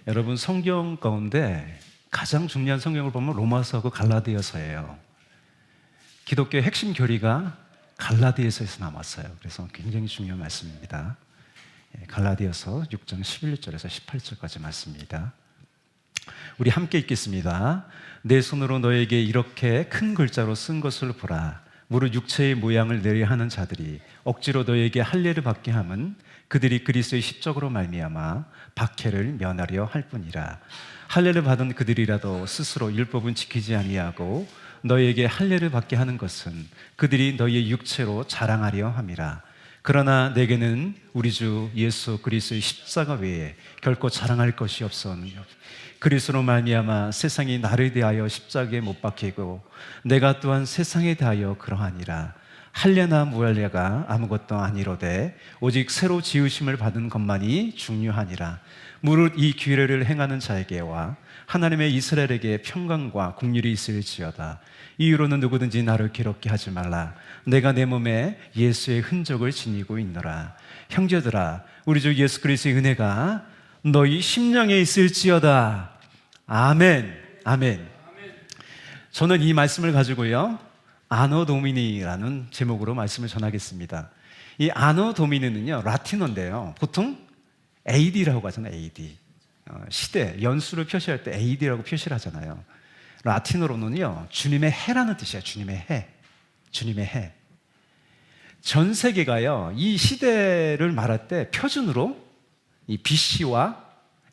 여러분, 성경 가운데 가장 중요한 성경을 보면 로마서하고 갈라디아서예요. 기독교의 핵심 교리가 갈라디아서에서 남았어요. 그래서 굉장히 중요한 말씀입니다. 갈라디아서 6장 11절에서 18절까지 말씀입니다. 우리 함께 읽겠습니다. 내 손으로 너에게 이렇게 큰 글자로 쓴 것을 보라. 무릇 육체의 모양을 내려 하는 자들이 억지로 너에게 할례를 받게 함은 그들이 그리스도의 십적으로 말미암아 박해를 면하려 할 뿐이라. 할례를 받은 그들이라도 스스로 율법은 지키지 아니하고 너에게 할례를 받게 하는 것은 그들이 너희의 육체로 자랑하려 함이라. 그러나 내게는 우리 주 예수 그리스도의 십자가 외에 결코 자랑할 것이 없사오니 그리스도로 말미암아 세상이 나를 대하여 십자가에 못 박히고 내가 또한 세상에 대하여 그러하니라. 할례나 무할례가 아무것도 아니로되 오직 새로 지으심을 받은 것만이 중요하니라. 무릇 이 규례를 행하는 자에게와 하나님의 이스라엘에게 평강과 긍휼이 있을지어다. 이유로는 누구든지 나를 괴롭게 하지 말라. 내가 내 몸에 예수의 흔적을 지니고 있노라. 형제들아, 우리 주 예수 그리스도의 은혜가 너희 심령에 있을지어다. 아멘. 아멘. 저는 이 말씀을 가지고요, 아노 도미니라는 제목으로 말씀을 전하겠습니다. 이 아노 도미니는요, 라틴어인데요, 보통 AD라고 하잖아요. AD. 시대, 연수를 표시할 때 AD라고 표시를 하잖아요. 라틴어로는요, 주님의 해라는 뜻이에요. 주님의 해. 주님의 해. 전 세계가요, 이 시대를 말할 때 표준으로 이 BC와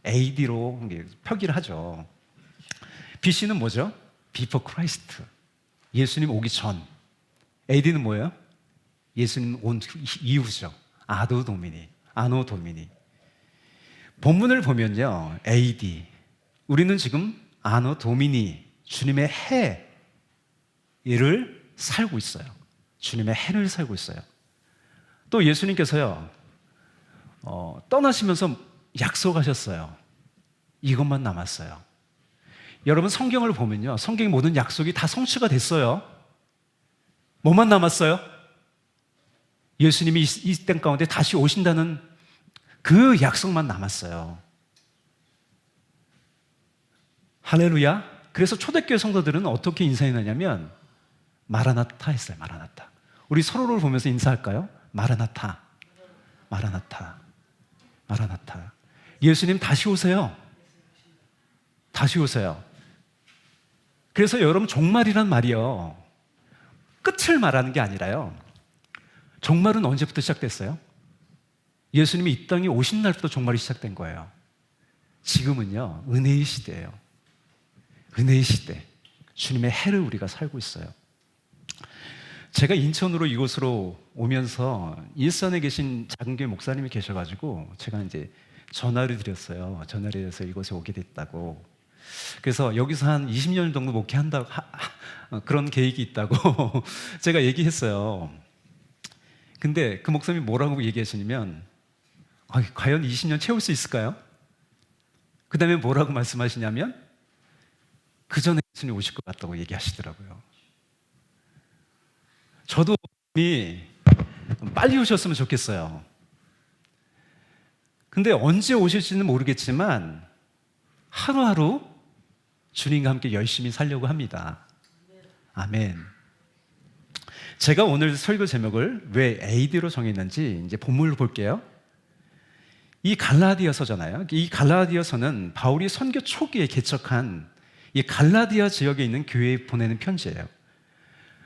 AD로 표기를 하죠. BC는 뭐죠? Before Christ. 예수님 오기 전. AD는 뭐예요? 예수님 온 이후죠. 아노 도미니. 아노 도미니. 본문을 보면요, AD. 우리는 지금 아노 도미니, 주님의 해를 살고 있어요. 주님의 해를 살고 있어요. 또 예수님께서요, 떠나시면서 약속하셨어요. 이것만 남았어요. 여러분, 성경을 보면요, 성경의 모든 약속이 다 성취가 됐어요. 뭐만 남았어요? 예수님이 이 땅 가운데 다시 오신다는 그 약속만 남았어요. 할렐루야. 그래서 초대교회 성도들은 어떻게 인사했느냐면 마라나타 했어요. 마라나타. 우리 서로를 보면서 인사할까요? 마라나타. 마라나타. 마라나타. 예수님 다시 오세요. 다시 오세요. 그래서 여러분, 종말이란 말이요, 끝을 말하는 게 아니라요, 종말은 언제부터 시작됐어요? 예수님이 이 땅에 오신 날부터 종말이 시작된 거예요. 지금은요, 은혜의 시대예요. 은혜의 시대. 주님의 해를 우리가 살고 있어요. 제가 인천으로 이곳으로 오면서 일산에 계신 작은 교회 목사님이 계셔가지고 제가 이제 전화를 드렸어요. 전화를 해서 이곳에 오게 됐다고. 그래서 여기서 한 20년 정도 목회한다고 그런 계획이 있다고 제가 얘기했어요. 근데 그 목사님이 뭐라고 얘기하시냐면, 과연 20년 채울 수 있을까요? 그 다음에 뭐라고 말씀하시냐면, 그 전에 예수님 오실 것 같다고 얘기하시더라고요. 저도 빨리 오셨으면 좋겠어요. 근데 언제 오실지는 모르겠지만 하루하루 주님과 함께 열심히 살려고 합니다. 아멘. 제가 오늘 설교 제목을 왜 AD로 정했는지 이제 본문을 볼게요. 이 갈라디아서잖아요. 이 갈라디아서는 바울이 선교 초기에 개척한 이 갈라디아 지역에 있는 교회에 보내는 편지예요.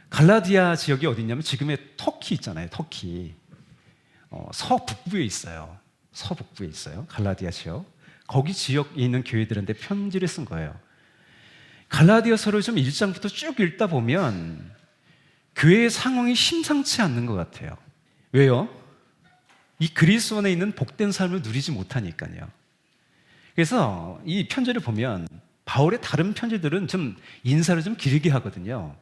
갈라디아 지역이 어디냐면 지금의 터키 있잖아요. 터키. 서북부에 있어요. 서북부에 있어요. 갈라디아 지역. 거기 지역에 있는 교회들한테 편지를 쓴 거예요. 갈라디아서를 좀 1장부터 쭉 읽다 보면 교회의 상황이 심상치 않는 것 같아요. 왜요? 이 그리스도 안에 있는 복된 삶을 누리지 못하니까요. 그래서 이 편지를 보면 바울의 다른 편지들은 좀 인사를 좀 길게 하거든요.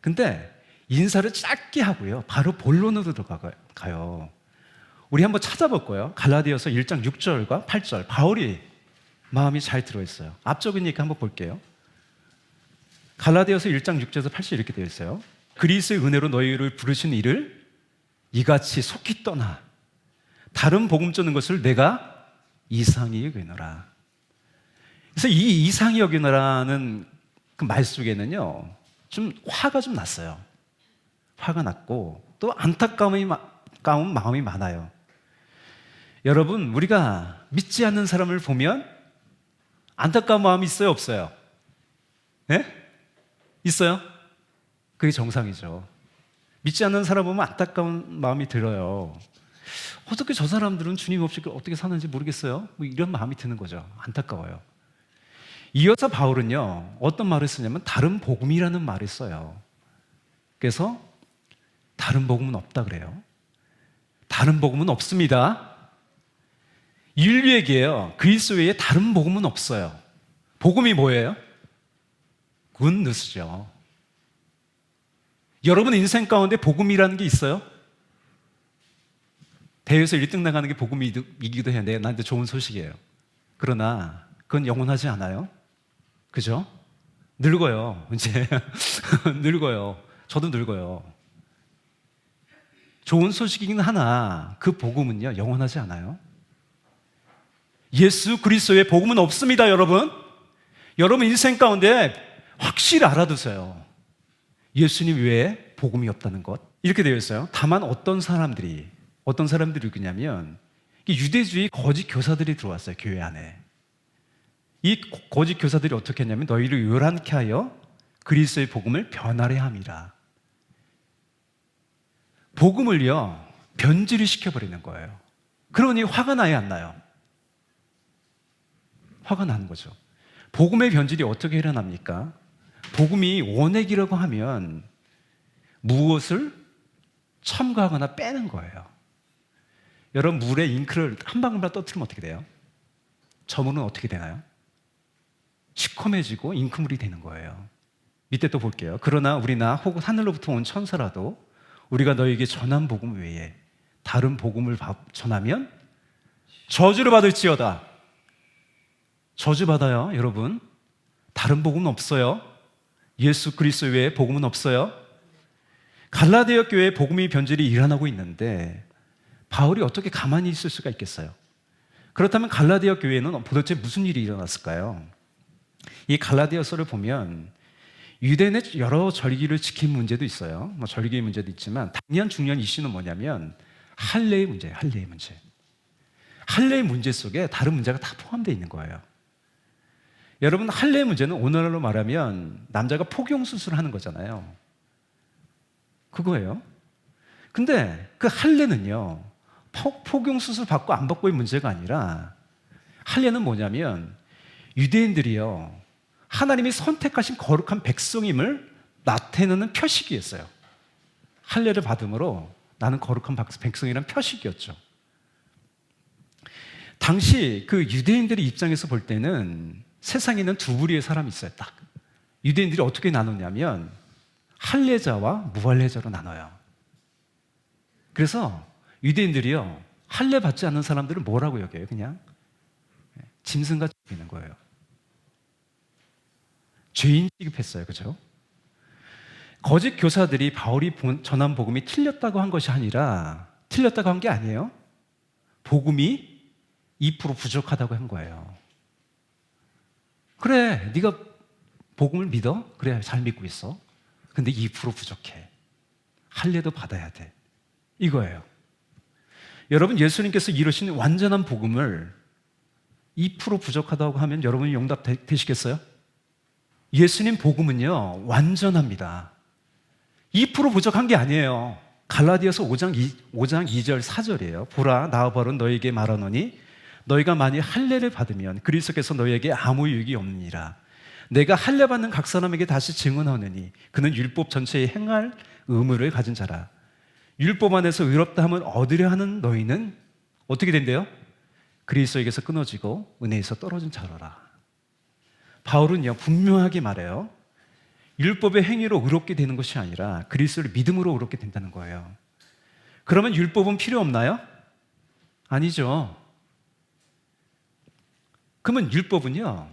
근데 인사를 짧게 하고요, 바로 본론으로 들어가요. 우리 한번 찾아볼 거예요. 갈라디아서 1장 6절과 8절. 바울이 마음이 잘 들어있어요. 앞쪽이니까 한번 볼게요. 갈라디아서 1장 6절에서 8절 이렇게 되어 있어요. 그리스도의 은혜로 너희를 부르신 이를 이같이 속히 떠나 다른 복음 전하는 것을 내가 이상히 여기노라. 그래서 이 이상히 여기노라는 그 말 속에는요, 좀 화가 좀 났어요. 화가 났고 또 안타까운 마음이 많아요. 여러분, 우리가 믿지 않는 사람을 보면 안타까운 마음이 있어요, 없어요? 예? 있어요? 그게 정상이죠. 믿지 않는 사람 보면 안타까운 마음이 들어요. 어떻게 저 사람들은 주님 없이 어떻게 사는지 모르겠어요? 뭐 이런 마음이 드는 거죠. 안타까워요. 이어서 바울은요, 어떤 말을 쓰냐면 다른 복음이라는 말을 써요. 그래서 다른 복음은 없다 그래요. 다른 복음은 없습니다. 인류에게요, 그리스도 외에 다른 복음은 없어요. 복음이 뭐예요? 굿뉴스죠. 여러분 인생 가운데 복음이라는 게 있어요? 대회에서 1등 나가는 게 복음이기도 해요. 나한테 좋은 소식이에요. 그러나 그건 영원하지 않아요. 그죠? 늙어요. 이제 늙어요. 저도 늙어요. 좋은 소식이긴 하나 그 복음은요, 영원하지 않아요. 예수 그리스도의 복음은 없습니다, 여러분. 여러분 인생 가운데 확실히 알아두세요. 예수님 외에 복음이 없다는 것. 이렇게 되어 있어요. 다만 어떤 사람들이 그냐면 유대주의 거짓 교사들이 들어왔어요, 교회 안에. 이 거짓 교사들이 어떻게 했냐면 너희를 요란케 하여 그리스도의 복음을 변하려 함이라. 복음을요, 변질을 시켜버리는 거예요. 그러니 화가 나요, 안 나요? 화가 나는 거죠. 복음의 변질이 어떻게 일어납니까? 복음이 원액이라고 하면 무엇을 첨가하거나 빼는 거예요. 여러분, 물에 잉크를 한 방울만 떠뜨리면 어떻게 돼요? 저물은 어떻게 되나요? 시커매지고 잉크물이 되는 거예요. 밑에 또 볼게요. 그러나 우리나 혹은 하늘로부터 온 천사라도 우리가 너에게 전한 복음 외에 다른 복음을 전하면 저주를 받을지어다. 저주받아요, 여러분. 다른 복음은 없어요. 예수 그리스도 외에 복음은 없어요. 갈라디아 교회에 복음의 변질이 일어나고 있는데 바울이 어떻게 가만히 있을 수가 있겠어요? 그렇다면 갈라디아 교회에는 도대체 무슨 일이 일어났을까요? 이 갈라디아서를 보면 유대인의 여러 절기를 지킨 문제도 있어요. 뭐 절기의 문제도 있지만 당연 중요한 이슈는 뭐냐면 할례의 문제예요. 할례의 문제. 할례의 문제 속에 다른 문제가 다 포함되어 있는 거예요. 여러분, 할례의 문제는 오늘날로 말하면 남자가 폭용 수술을 하는 거잖아요. 그거예요. 근데 그 할례는요, 폭용 수술 받고 안 받고의 문제가 아니라 할례는 뭐냐면 유대인들이요, 하나님이 선택하신 거룩한 백성임을 나타내는 표식이었어요. 할례를 받음으로 나는 거룩한 백성이라는 표식이었죠. 당시 그 유대인들의 입장에서 볼 때는 세상에 있는 두 부류의 사람이 있어요. 딱 유대인들이 어떻게 나누냐면 할례자와 무할례자로 나눠요. 그래서 유대인들이요, 할례 받지 않는 사람들을 뭐라고 여겨요? 그냥 짐승같이 여기는 거예요. 죄인 취급했어요. 그죠? 거짓 교사들이 바울이 전한 복음이 틀렸다고 한 것이 아니라 틀렸다고 한 게 아니에요. 복음이 2% 부족하다고 한 거예요. 그래, 네가 복음을 믿어? 그래, 잘 믿고 있어. 근데 2% 부족해. 할례도 받아야 돼. 이거예요. 여러분, 예수님께서 이루신 완전한 복음을 2% 부족하다고 하면 여러분이 용답 되시겠어요? 예수님 복음은요, 완전합니다. 2% 부족한 게 아니에요. 갈라디아서 5장 2절 4절이에요. 보라, 나 바로 너에게 말하노니 너희가 만일 할례를 받으면 그리스도께서 너희에게 아무 유익이 없느니라. 내가 할례 받는 각 사람에게 다시 증언하느니 그는 율법 전체에 행할 의무를 가진 자라. 율법 안에서 의롭다 함을 얻으려 하는 너희는 어떻게 된대요? 그리스도에게서 끊어지고 은혜에서 떨어진 자로라. 바울은요, 분명하게 말해요. 율법의 행위로 의롭게 되는 것이 아니라 그리스도를 믿음으로 의롭게 된다는 거예요. 그러면 율법은 필요 없나요? 아니죠. 그러면 율법은요,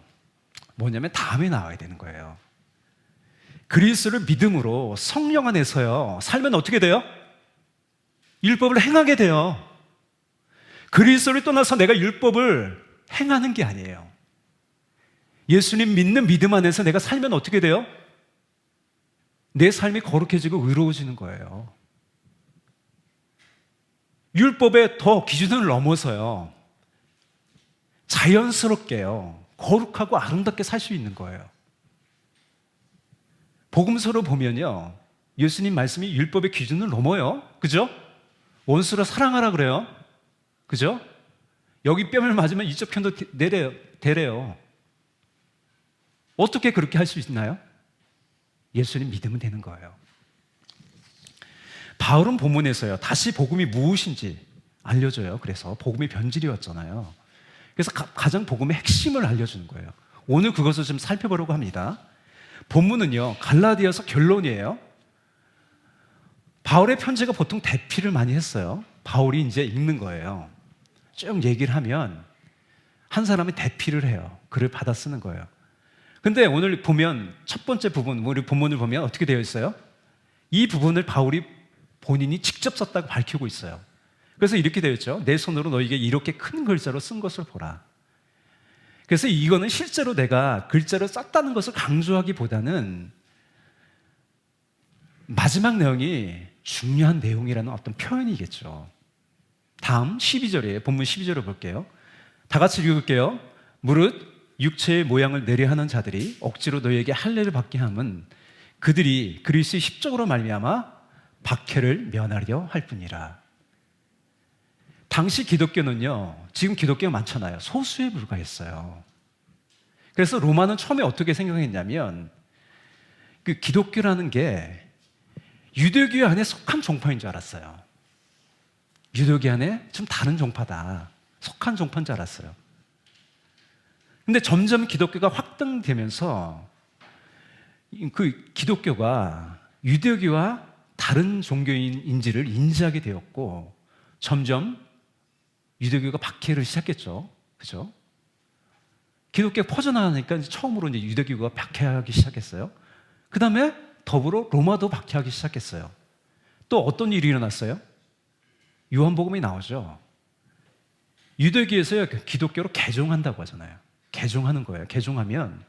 뭐냐면 다음에 나와야 되는 거예요. 그리스도를 믿음으로 성령 안에서요 살면 어떻게 돼요? 율법을 행하게 돼요. 그리스도를 떠나서 내가 율법을 행하는 게 아니에요. 예수님 믿는 믿음 안에서 내가 살면 어떻게 돼요? 내 삶이 거룩해지고 의로워지는 거예요. 율법의 더 기준을 넘어서요, 자연스럽게요, 거룩하고 아름답게 살 수 있는 거예요. 복음서로 보면요, 예수님 말씀이 율법의 기준을 넘어요. 그죠? 원수를 사랑하라 그래요. 그죠? 여기 뺨을 맞으면 이쪽 편도 대래요. 어떻게 그렇게 할 수 있나요? 예수님 믿으면 되는 거예요. 바울은 본문에서요, 다시 복음이 무엇인지 알려줘요. 그래서 복음이 변질이었잖아요. 그래서 가장 복음의 핵심을 알려주는 거예요. 오늘 그것을 좀 살펴보려고 합니다. 본문은요, 갈라디아서 결론이에요. 바울의 편지가 보통 대피를 많이 했어요. 바울이 이제 읽는 거예요. 쭉 얘기를 하면 한 사람이 대피를 해요. 글을 받아 쓰는 거예요. 근데 오늘 보면 첫 번째 부분, 우리 본문을 보면 어떻게 되어 있어요? 이 부분을 바울이 본인이 직접 썼다고 밝히고 있어요. 그래서 이렇게 되어 있죠. 내 손으로 너에게 이렇게 큰 글자로 쓴 것을 보라. 그래서 이거는 실제로 내가 글자로 썼다는 것을 강조하기보다는 마지막 내용이 중요한 내용이라는 어떤 표현이겠죠. 다음 12절이에요. 본문 12절을 볼게요. 다 같이 읽을게요. 무릇 육체의 모양을 내려하는 자들이 억지로 너희에게 할례를 받게 함은 그들이 그리스도의 십적으로 말미암아 박해를 면하려 할 뿐이라. 당시 기독교는요, 지금 기독교가 많잖아요, 소수에 불과했어요. 그래서 로마는 처음에 어떻게 생각했냐면, 그 기독교라는 게 유대교 안에 속한 종파인 줄 알았어요. 유대교 안에 좀 다른 종파다, 속한 종파인 줄 알았어요. 근데 점점 기독교가 확장되면서 그 기독교가 유대교와 다른 종교인인지를 인지하게 되었고, 점점 유대교가 박해를 시작했죠. 그죠? 기독교가 퍼져나가니까 처음으로 이제 유대교가 박해하기 시작했어요. 그 다음에 더불어 로마도 박해하기 시작했어요. 또 어떤 일이 일어났어요? 요한복음이 나오죠. 유대교에서 기독교로 개종한다고 하잖아요. 개종하는 거예요. 개종하면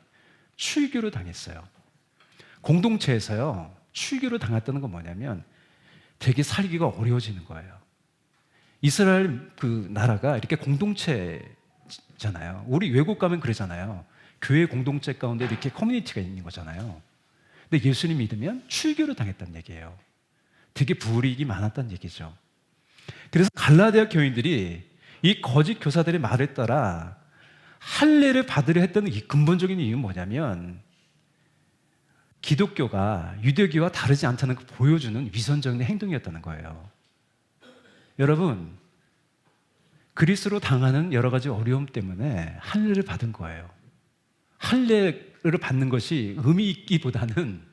출교를 당했어요. 공동체에서요, 출교를 당했다는 건 뭐냐면 되게 살기가 어려워지는 거예요. 이스라엘 그 나라가 이렇게 공동체잖아요. 우리 외국 가면 그러잖아요. 교회 공동체 가운데 이렇게 커뮤니티가 있는 거잖아요. 근데 예수님 믿으면 출교를 당했다는 얘기예요. 되게 불이익이 많았다는 얘기죠. 그래서 갈라디아 교인들이 이 거짓 교사들의 말에 따라 할례를 받으려 했던 이 근본적인 이유는 뭐냐면, 기독교가 유대교와 다르지 않다는 걸 보여주는 위선적인 행동이었다는 거예요. 여러분, 그리스로 당하는 여러 가지 어려움 때문에 할례를 받은 거예요. 할례를 받는 것이 의미 있기보다는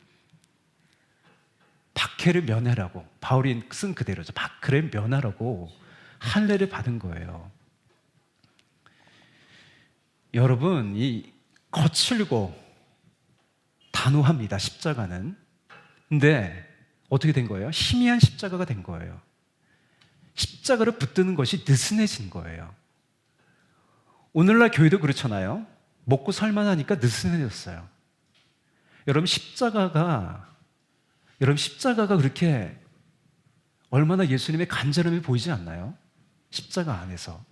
박해를 면하라고, 바울이 쓴 그대로죠. 박해를 면하라고 할례를 받은 거예요. 여러분, 이 거칠고 단호합니다, 십자가는. 근데 어떻게 된 거예요? 희미한 십자가가 된 거예요. 십자가를 붙드는 것이 느슨해진 거예요. 오늘날 교회도 그렇잖아요. 먹고 살만하니까 느슨해졌어요. 여러분, 십자가가 그렇게 얼마나 예수님의 간절함이 보이지 않나요? 십자가 안에서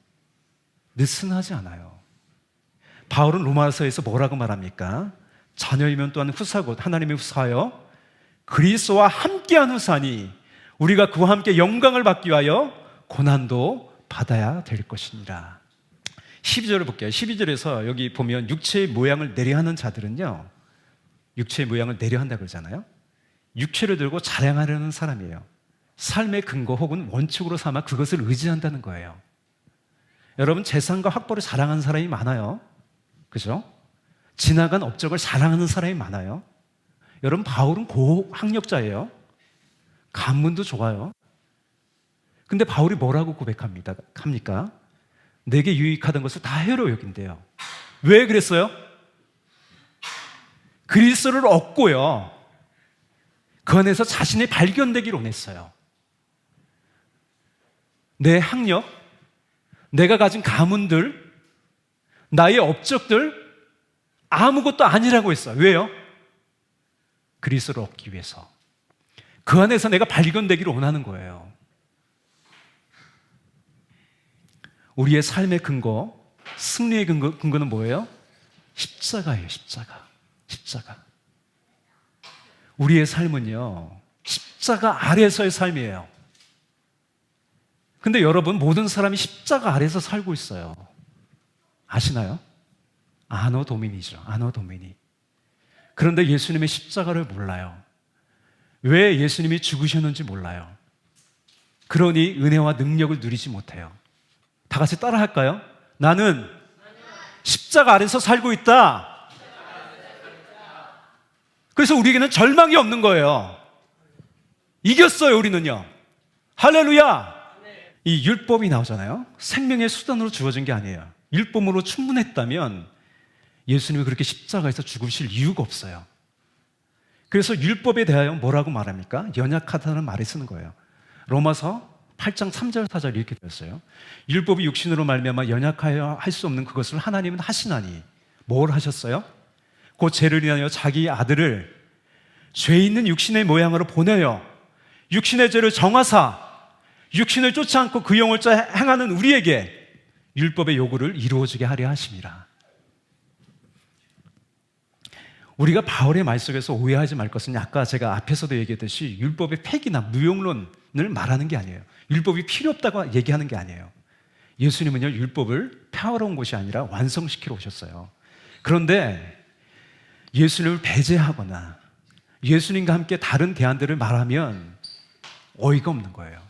느슨하지 않아요. 바울은 로마서에서 뭐라고 말합니까? 자녀이면 또한 후사고 하나님의 후사여 그리스도와 함께한 후사니 우리가 그와 함께 영광을 받기 위하여 고난도 받아야 될 것이니라. 12절을 볼게요. 12절에서 여기 보면 육체의 모양을 내려하는 자들은요, 육체의 모양을 내려한다고 그러잖아요. 육체를 들고 자랑하려는 사람이에요. 삶의 근거 혹은 원칙으로 삼아 그것을 의지한다는 거예요. 여러분, 재산과 학벌을 자랑하는 사람이 많아요. 그죠? 지나간 업적을 자랑하는 사람이 많아요. 여러분, 바울은 고학력자예요. 간문도 좋아요. 근데 바울이 뭐라고 고백합니까? 내게 유익하던 것을 다 해로 여긴대요. 왜 그랬어요? 그리스도를 얻고요, 그 안에서 자신이 발견되기를 원했어요. 내 학력, 내가 가진 가문들, 나의 업적들, 아무것도 아니라고 했어요. 왜요? 그리스도를 얻기 위해서. 그 안에서 내가 발견되기를 원하는 거예요. 우리의 삶의 근거, 승리의 근거는 뭐예요? 십자가예요. 십자가. 우리의 삶은요, 십자가 아래서의 삶이에요. 근데 여러분, 모든 사람이 십자가 아래서 살고 있어요. 아시나요? 아노 도미니죠. 아노 도미니. 그런데 예수님의 십자가를 몰라요. 왜 예수님이 죽으셨는지 몰라요. 그러니 은혜와 능력을 누리지 못해요. 다 같이 따라 할까요? 나는 십자가 아래서 살고 있다. 그래서 우리에게는 절망이 없는 거예요. 이겼어요, 우리는요. 할렐루야! 이 율법이 나오잖아요. 생명의 수단으로 주어진 게 아니에요. 율법으로 충분했다면 예수님이 그렇게 십자가에서 죽으실 이유가 없어요. 그래서 율법에 대하여 뭐라고 말합니까? 연약하다는 말을 쓰는 거예요. 로마서 8장 3절 4절 이렇게 되었어요. 율법이 육신으로 말미암아 연약하여 할 수 없는 그것을 하나님은 하시나니 뭘 하셨어요? 곧 죄를 인하여 자기 아들을 죄 있는 육신의 모양으로 보내요. 육신의 죄를 정하사 육신을 쫓지 않고 그 영을 쫓아 행하는 우리에게 율법의 요구를 이루어지게 하려 하심이라. 우리가 바울의 말 속에서 오해하지 말 것은 아까 제가 앞에서도 얘기했듯이 율법의 폐기나 무용론을 말하는 게 아니에요. 율법이 필요 없다고 얘기하는 게 아니에요. 예수님은요, 율법을 폐하러 온 것이 아니라 완성시키러 오셨어요. 그런데 예수님을 배제하거나 예수님과 함께 다른 대안들을 말하면 어이가 없는 거예요.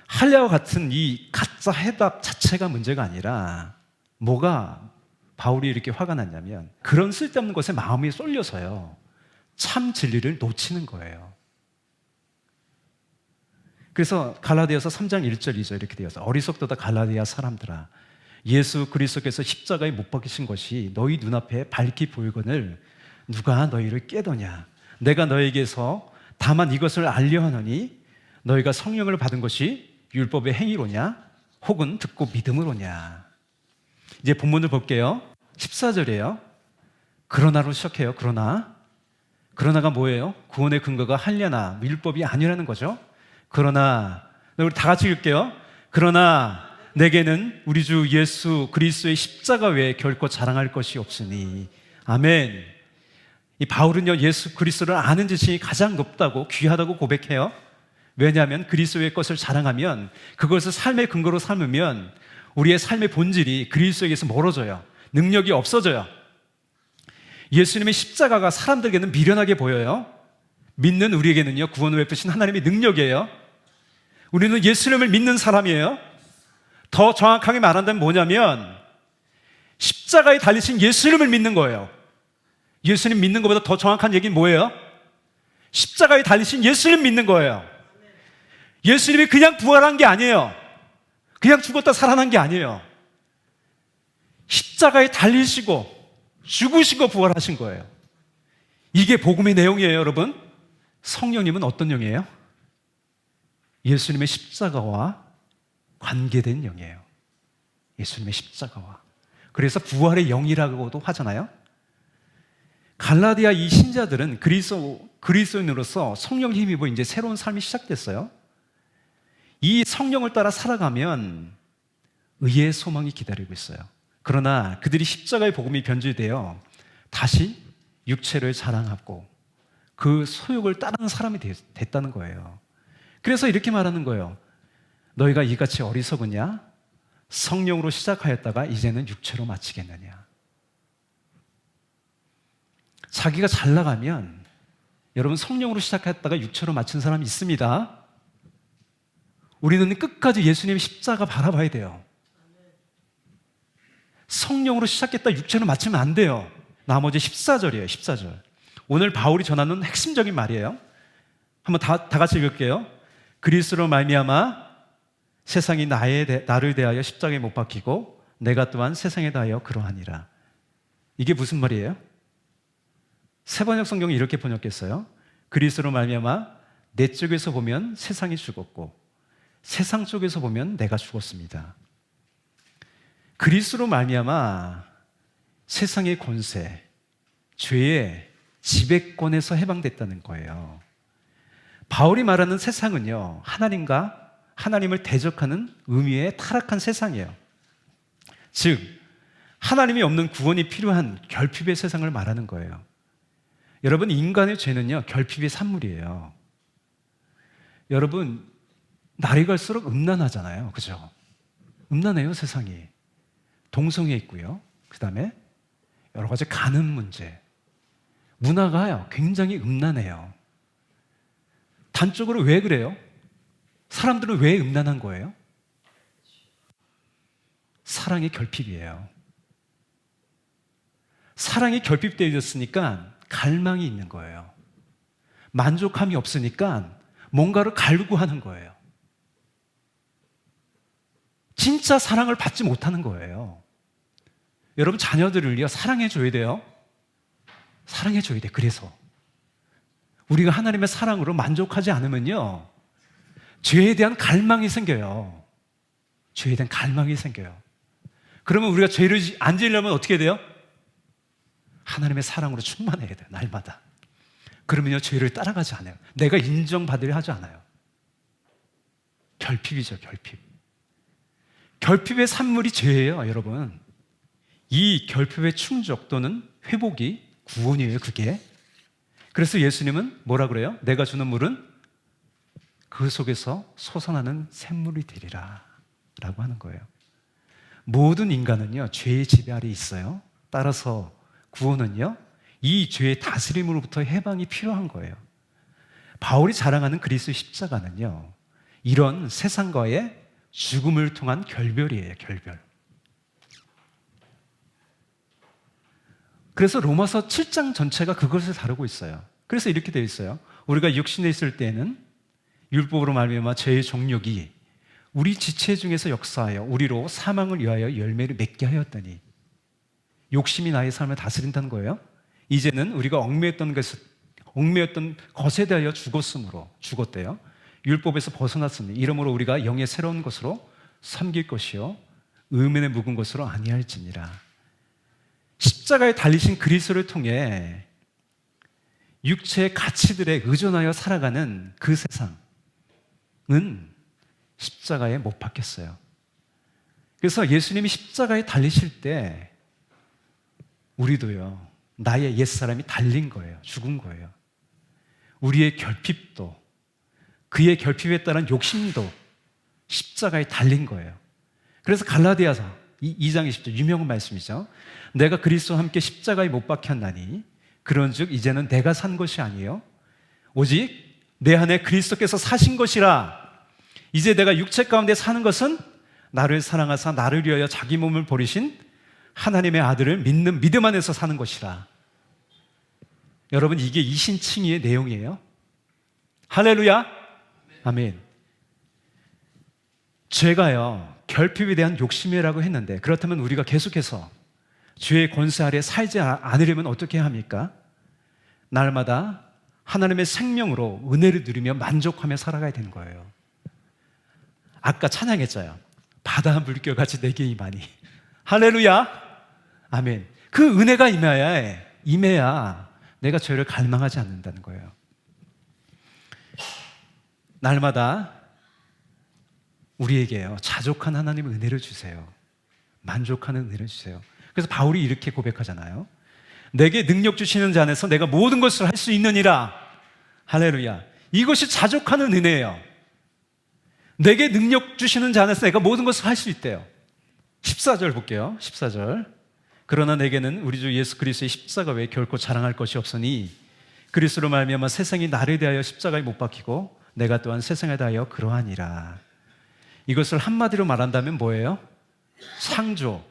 할례와 같은 이 가짜 해답 자체가 문제가 아니라 뭐가 바울이 이렇게 화가 났냐면 그런 쓸데없는 것에 마음이 쏠려서요, 참 진리를 놓치는 거예요. 그래서 갈라디아서 3장 1절 2절 이렇게 되어서 어리석도다 갈라디아 사람들아, 예수 그리스도께서 십자가에 못 박히신 것이 너희 눈앞에 밝히 보이거늘 누가 너희를 깨더냐. 내가 너에게서 다만 이것을 알려 하노니 너희가 성령을 받은 것이 율법의 행위로냐 혹은 듣고 믿음으로냐. 이제 본문을 볼게요. 14절이에요. 그러나로 시작해요. 그러나가 뭐예요? 구원의 근거가 할례나 율법이 아니라는 거죠. 그러나, 우리 다 같이 읽을게요. 그러나 내게는 우리 주 예수 그리스도의 십자가 외에 결코 자랑할 것이 없으니. 아멘. 이 바울은요, 예수 그리스도를 아는 지식이 가장 높다고, 귀하다고 고백해요. 왜냐하면 그리스도의 것을 자랑하면, 그것을 삶의 근거로 삼으면 우리의 삶의 본질이 그리스도에게서 멀어져요. 능력이 없어져요. 예수님의 십자가가 사람들에게는 미련하게 보여요. 믿는 우리에게는요, 구원을 베푸신 하나님의 능력이에요. 우리는 예수님을 믿는 사람이에요. 더 정확하게 말한다면 뭐냐면 십자가에 달리신 예수님을 믿는 거예요. 예수님 믿는 것보다 더 정확한 얘기는 뭐예요? 십자가에 달리신 예수님 믿는 거예요. 예수님이 그냥 부활한 게 아니에요. 그냥 죽었다 살아난 게 아니에요. 십자가에 달리시고 죽으시고 부활하신 거예요. 이게 복음의 내용이에요, 여러분. 성령님은 어떤 영이에요? 예수님의 십자가와 관계된 영이에요. 예수님의 십자가와. 그래서 부활의 영이라고도 하잖아요. 갈라디아 이 신자들은 그리스도인으로서 성령 힘입어 이제 새로운 삶이 시작됐어요. 이 성령을 따라 살아가면 의의 소망이 기다리고 있어요. 그러나 그들이 십자가의 복음이 변질되어 다시 육체를 자랑하고 그 소욕을 따르는 사람이 됐다는 거예요. 그래서 이렇게 말하는 거예요. 너희가 이같이 어리석으냐? 성령으로 시작하였다가 이제는 육체로 마치겠느냐? 자기가 잘 나가면, 여러분, 성령으로 시작했다가 육체로 마친 사람이 있습니다. 우리는 끝까지 예수님의 십자가 바라봐야 돼요. 성령으로 시작했다 육체로 마치면 안 돼요. 나머지 14절이에요. 14절. 오늘 바울이 전하는 핵심적인 말이에요. 한번 다 같이 읽을게요. 그리스도로 말미암아 세상이 나를 대하여 십자가에 못 박히고 내가 또한 세상에 대하여 그러하니라. 이게 무슨 말이에요? 세번역 성경이 이렇게 번역했어요. 그리스도로 말미암아 내 쪽에서 보면 세상이 죽었고 세상 쪽에서 보면 내가 죽었습니다. 그리스도로 말미암아 세상의 권세, 죄의 지배권에서 해방됐다는 거예요. 바울이 말하는 세상은요, 하나님을 대적하는 의미의 타락한 세상이에요. 즉, 하나님이 없는 구원이 필요한 결핍의 세상을 말하는 거예요. 여러분, 인간의 죄는요, 결핍의 산물이에요. 여러분, 날이 갈수록 음란하잖아요. 그죠? 음란해요, 세상이. 동성애 있고요. 그 다음에 여러 가지 간음 문제. 문화가요, 굉장히 음란해요. 단적으로 왜 그래요? 사람들은 왜 음란한 거예요? 사랑의 결핍이에요. 사랑이 결핍되어졌으니까 갈망이 있는 거예요. 만족함이 없으니까 뭔가를 갈구하는 거예요. 진짜 사랑을 받지 못하는 거예요. 여러분, 자녀들을요, 사랑해줘야 돼요. 사랑해줘야 돼. 그래서 우리가 하나님의 사랑으로 만족하지 않으면요, 죄에 대한 갈망이 생겨요. 죄에 대한 갈망이 생겨요. 그러면 우리가 죄를 안 지으려면 어떻게 돼요? 하나님의 사랑으로 충만해야 돼요, 날마다. 그러면요, 죄를 따라가지 않아요. 내가 인정받으려 하지 않아요. 결핍이죠, 결핍. 결핍의 산물이 죄예요, 여러분. 이 결핍의 충족 또는 회복이 구원이에요, 그게. 그래서 예수님은 뭐라 그래요? 내가 주는 물은 그 속에서 솟아나는 샘물이 되리라 라고 하는 거예요. 모든 인간은요, 죄의 지배 아래 있어요. 따라서 구원은요, 이 죄의 다스림으로부터 해방이 필요한 거예요. 바울이 자랑하는 그리스도의 십자가는요, 이런 세상과의 죽음을 통한 결별이에요, 결별. 그래서 로마서 7장 전체가 그것을 다루고 있어요. 그래서 이렇게 되어 있어요. 우리가 육신에 있을 때는 율법으로 말미암아 죄의 정욕이 우리 지체 중에서 역사하여 우리로 사망을 위하여 열매를 맺게 하였더니, 욕심이 나의 삶을 다스린다는 거예요. 이제는 우리가 얽매였던 것에 대하여 죽었대요. 율법에서 벗어났으니 이러므로 우리가 영의 새로운 것으로 섬길 것이요 의문에 묵은 것으로 아니할지니라. 십자가에 달리신 그리스도를 통해 육체의 가치들에 의존하여 살아가는 그 세상은 십자가에 못 박혔어요. 그래서 예수님이 십자가에 달리실 때 우리도요, 나의 옛사람이 달린 거예요. 죽은 거예요. 우리의 결핍도, 그의 결핍에 따른 욕심도 십자가에 달린 거예요. 그래서 갈라디아서 2장 20절, 유명한 말씀이죠. 내가 그리스도와 함께 십자가에 못 박혔나니 그런즉 이제는 내가 산 것이 아니에요, 오직 내 안에 그리스도께서 사신 것이라. 이제 내가 육체 가운데 사는 것은 나를 사랑하사 나를 위하여 자기 몸을 버리신 하나님의 아들을 믿는 믿음 안에서 사는 것이라. 여러분, 이게 이신칭의의 내용이에요. 할렐루야, 아멘. 죄가요, 결핍에 대한 욕심이라고 했는데, 그렇다면 우리가 계속해서 죄의 권세 아래 살지 않으려면 어떻게 합니까? 날마다 하나님의 생명으로 은혜를 누리며 만족하며 살아가야 되는 거예요. 아까 찬양했잖아요. 바다 물결같이 내게 임하니. 할렐루야, 아멘. 그 은혜가 임해야 내가 죄를 갈망하지 않는다는 거예요. 날마다 우리에게요, 자족한 하나님의 은혜를 주세요. 만족하는 은혜를 주세요. 그래서 바울이 이렇게 고백하잖아요. 내게 능력 주시는 자 안에서 내가 모든 것을 할 수 있느니라. 할렐루야. 이것이 자족하는 은혜예요. 내게 능력 주시는 자 안에서 내가 모든 것을 할 수 있대요. 14절 볼게요. 14절. 그러나 내게는 우리 주 예수 그리스도의 십자가 외에 결코 자랑할 것이 없으니 그리스도로 말미암아 세상이 나를 대하여 십자가에 못 박히고 내가 또한 세상에 대하여 그러하니라. 이것을 한마디로 말한다면 뭐예요? 창조,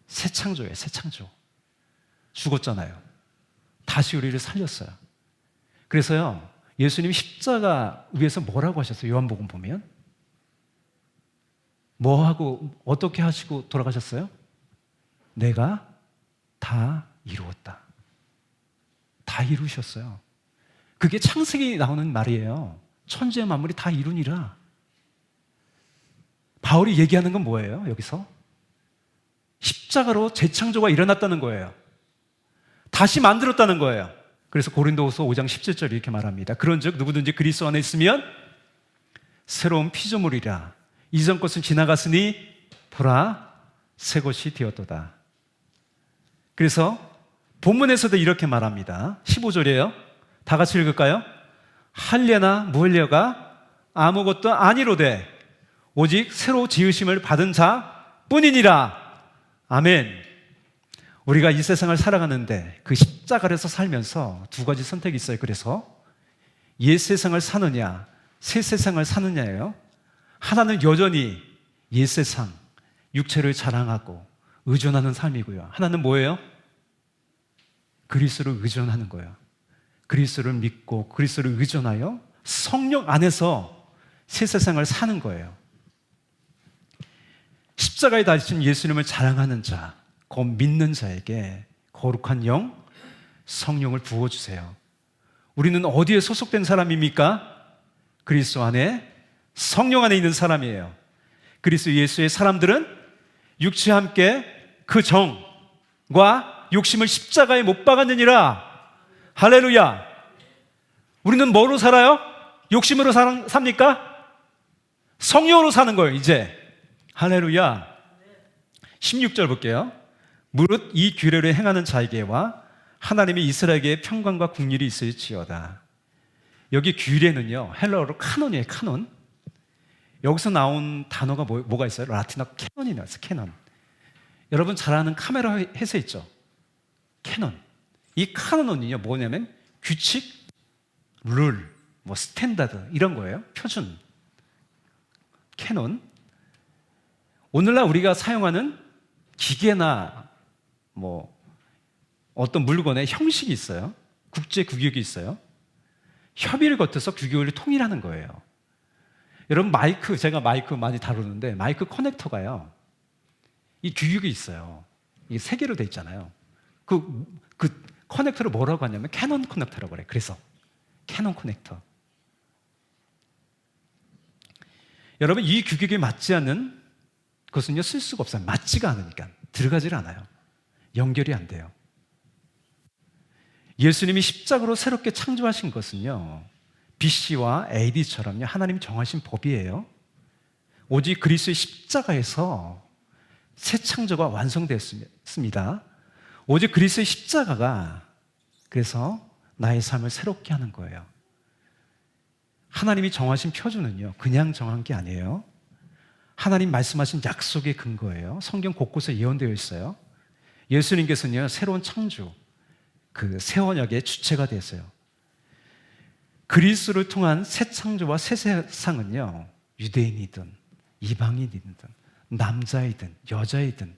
새 창조예요. 새 창조. 죽었잖아요. 다시 우리를 살렸어요. 그래서요, 예수님이 십자가 위에서 뭐라고 하셨어요? 요한복음 보면 뭐하고 어떻게 하시고 돌아가셨어요? 내가 다 이루었다. 다 이루셨어요. 그게 창세기 나오는 말이에요. 천지의 만물이 다 이루니라. 바울이 얘기하는 건 뭐예요? 여기서 십자가로 재창조가 일어났다는 거예요. 다시 만들었다는 거예요. 그래서 고린도후서 5장 17절 이렇게 말합니다. 그런즉 누구든지 그리스도 안에 있으면 새로운 피조물이라. 이전 것은 지나갔으니 보라 새 것이 되었도다. 그래서 본문에서도 이렇게 말합니다. 15절이에요. 다 같이 읽을까요? 할례나 무할례가 아무것도 아니로되 오직 새로 지으심을 받은 자 뿐이니라. 아멘. 우리가 이 세상을 살아가는데 그 십자가에서 살면서 두 가지 선택이 있어요. 그래서 옛 세상을 사느냐 새 세상을 사느냐예요. 하나는 여전히 옛 세상 육체를 자랑하고 의존하는 삶이고요. 하나는 뭐예요? 그리스도를 의존하는 거예요. 그리스도를 믿고 그리스도를 의존하여 성령 안에서 새 세상을 사는 거예요. 십자가에 달리신 예수님을 자랑하는 자, 곧 믿는 자에게 거룩한 영, 성령을 부어주세요. 우리는 어디에 소속된 사람입니까? 그리스도 안에, 성령 안에 있는 사람이에요. 그리스도 예수의 사람들은 육체와 함께 그 정과 욕심을 십자가에 못 박았느니라. 할렐루야. 우리는 뭐로 살아요? 욕심으로 삽니까? 성령으로 사는 거예요, 이제. 할렐루야. 16절 볼게요. 무릇 이 규례를 행하는 자에게와 하나님의 이스라엘에게 평강과 국률이 있을지어다. 여기 규례는요, 헬라어로 카논이에요, 카논. 여기서 나온 단어가 뭐가 있어요? 라틴어 캐논이 나왔어요, 캐논. 여러분 잘 아는 카메라 회사 있죠? 캐논. 이 카논은요, 뭐냐면 규칙, 룰, 뭐 스탠다드 이런 거예요. 표준. 캐논. 오늘날 우리가 사용하는 기계나 뭐 어떤 물건에 형식이 있어요. 국제 규격이 있어요. 협의를 거쳐서 규격을 통일하는 거예요. 여러분 마이크, 제가 마이크 많이 다루는데 마이크 커넥터가요, 이 규격이 있어요. 이게 세 개로 돼 있잖아요. 그 커넥터를 뭐라고 하냐면 캐논 커넥터라고 그래요. 그래서 캐논 커넥터. 여러분 이 규격에 맞지 않는 그것은요 쓸 수가 없어요. 맞지가 않으니까 들어가질 않아요. 연결이 안 돼요. 예수님이 십자가로 새롭게 창조하신 것은요 BC와 AD처럼요 하나님이 정하신 법이에요. 오직 그리스도의 십자가에서 새 창조가 완성되었습니다. 오직 그리스도의 십자가가 그래서 나의 삶을 새롭게 하는 거예요. 하나님이 정하신 표준은요 그냥 정한 게 아니에요. 하나님 말씀하신 약속의 근거예요. 성경 곳곳에 예언되어 있어요. 예수님께서는요 새로운 창조, 그 새 언약의 주체가 됐어요. 그리스도를 통한 새 창조와 새 세상은요 유대인이든 이방인이든 남자이든 여자이든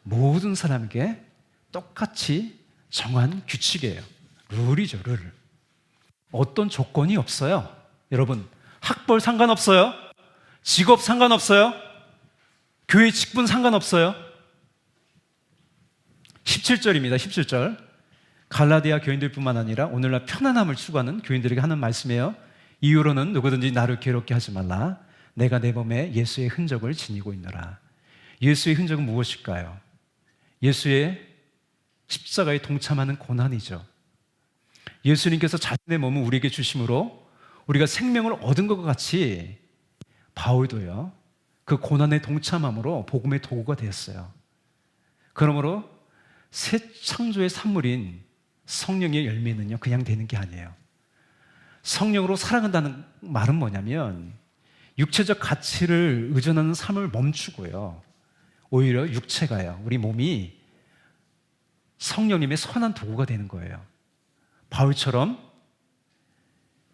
모든 사람에게 똑같이 정한 규칙이에요. 룰이죠, 룰. 어떤 조건이 없어요. 여러분 학벌 상관없어요. 직업 상관없어요. 교회 직분 상관없어요. 17절입니다. 17절. 갈라디아 교인들뿐만 아니라 오늘날 편안함을 추구하는 교인들에게 하는 말씀이에요. 이후로는 누구든지 나를 괴롭게 하지 말라. 내가 내 몸에 예수의 흔적을 지니고 있노라. 예수의 흔적은 무엇일까요? 예수의 십자가에 동참하는 고난이죠. 예수님께서 자신의 몸을 우리에게 주심으로 우리가 생명을 얻은 것과 같이 바울도요 그 고난에 동참함으로 복음의 도구가 되었어요. 그러므로 새 창조의 산물인 성령의 열매는요 그냥 되는 게 아니에요. 성령으로 살아간다는 말은 뭐냐면 육체적 가치를 의존하는 삶을 멈추고요 오히려 육체가요, 우리 몸이 성령님의 선한 도구가 되는 거예요. 바울처럼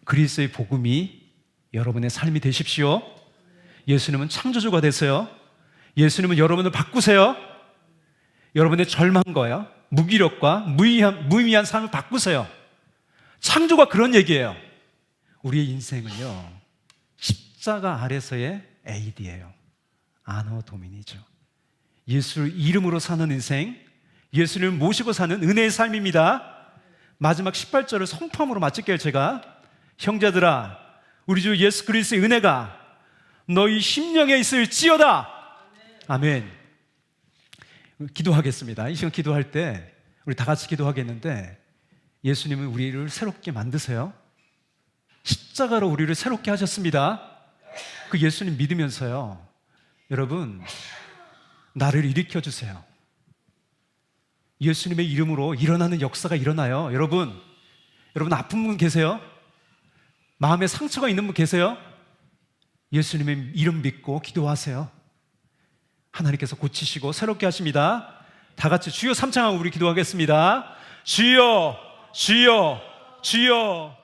그리스도의 복음이 여러분의 삶이 되십시오. 예수님은 창조주가 되세요. 예수님은 여러분을 바꾸세요. 여러분의 절망과요 무기력과 무의미한 삶을 바꾸세요. 창조가 그런 얘기예요. 우리의 인생은요 십자가 아래서의 AD예요. 아노 도민이죠. 예수를 이름으로 사는 인생, 예수를 모시고 사는 은혜의 삶입니다. 마지막 18절을 성품으로 마칠게요. 제가 형제들아 우리 주 예수 그리스도의 은혜가 너희 심령에 있을지어다. 아멘. 기도하겠습니다. 이 시간 기도할 때 우리 다 같이 기도하겠는데 예수님은 우리를 새롭게 만드세요. 십자가로 우리를 새롭게 하셨습니다. 그 예수님 믿으면서요, 여러분 나를 일으켜 주세요. 예수님의 이름으로 일어나는 역사가 일어나요. 여러분 아픈 분 계세요? 마음에 상처가 있는 분 계세요? 예수님의 이름 믿고 기도하세요. 하나님께서 고치시고 새롭게 하십니다. 다 같이 주여 삼창하고 우리 기도하겠습니다. 주여, 주여, 주여.